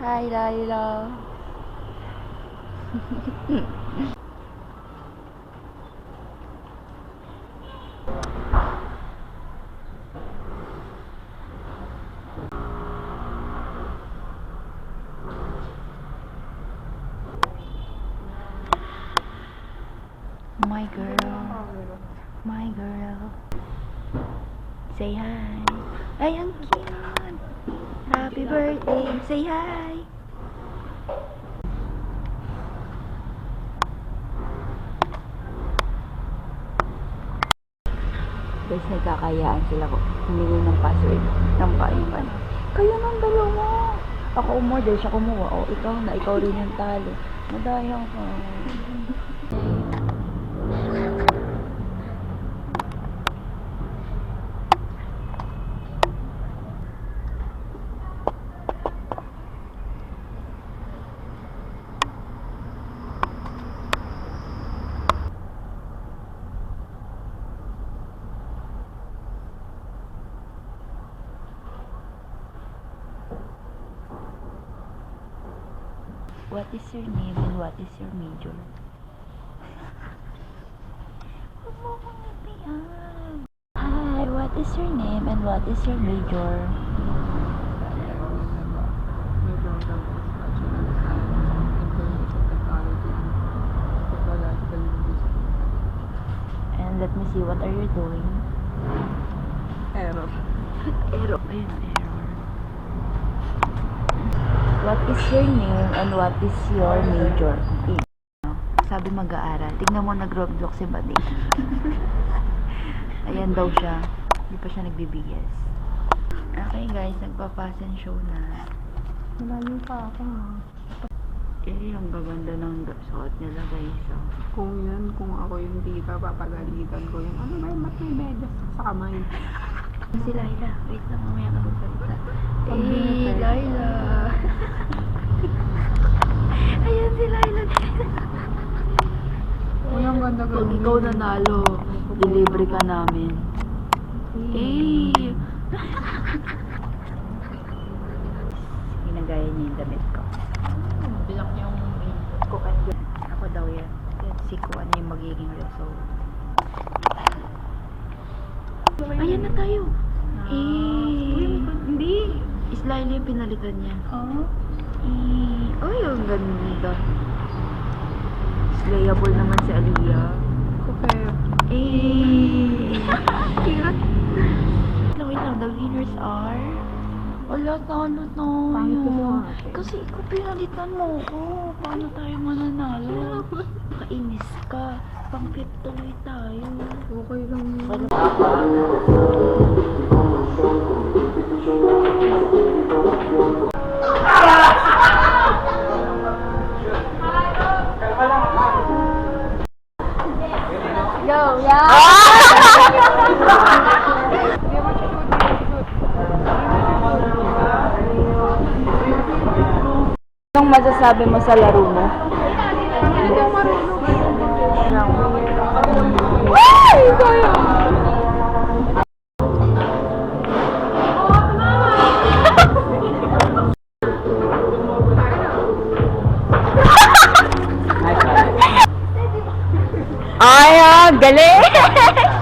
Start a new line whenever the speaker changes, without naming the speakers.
Hi, Laila. My girl. My girl. Say hi. Ay, ang cute. Happy birthday. Say hi. Guys, nagkakayaan sila ko. Humingi ng password ng kaipan. Kayo nang dalawa. Ako umorder, siya kumuha. O, ikaw na. Ikaw rin yung talo. Madaya ka. What is your name and what is your major? Hi, what is your name and what is your major? And let me see, what are you doing?
Error.
Error. Ayun, error. What is your name and what is your major? Sabi mag-aaral. Tignan mo, nag-roblox si Buddy. Ayan daw siya. Hindi pa siya nagbibigis. Okay guys, nagpa-fashion show na.
Malayo pa ako.
Ang gaganda ng suot nila guys.
Kung ako yung tita, papagalitan ko yung ano ba yung mat may medyas sa kamay.
Si Laila. Wait lang, mamaya ka magsalita.
Pag-binipet.
Laila. Ayan si Laila.
Ang ganda
Pag
gawin.
ikaw nanalo, delivery ka namin. Ginagaya niya yung damit ko.
Bilak niya yung
Ko kasi ako daw yan. Si ko ano yung magiging result. Ayan na tayo.
Hindi.
Laila yung pinalitan niya.
Oh?
Ay, ang ganda. Slayable naman si Aliyah.
Okay.
Cute. Wait lang, the winners are... Wala, talo
Pangit ko
tayo.
sa akin.
Kasi ikaw pinalitan mo ko. Paano tayo mananalo? Kainis ka. Pang-flip tuloy tayo.
Okay lang yun.
Yo, yeah! Anong masasabi mo sa laro mo? Ay, galing!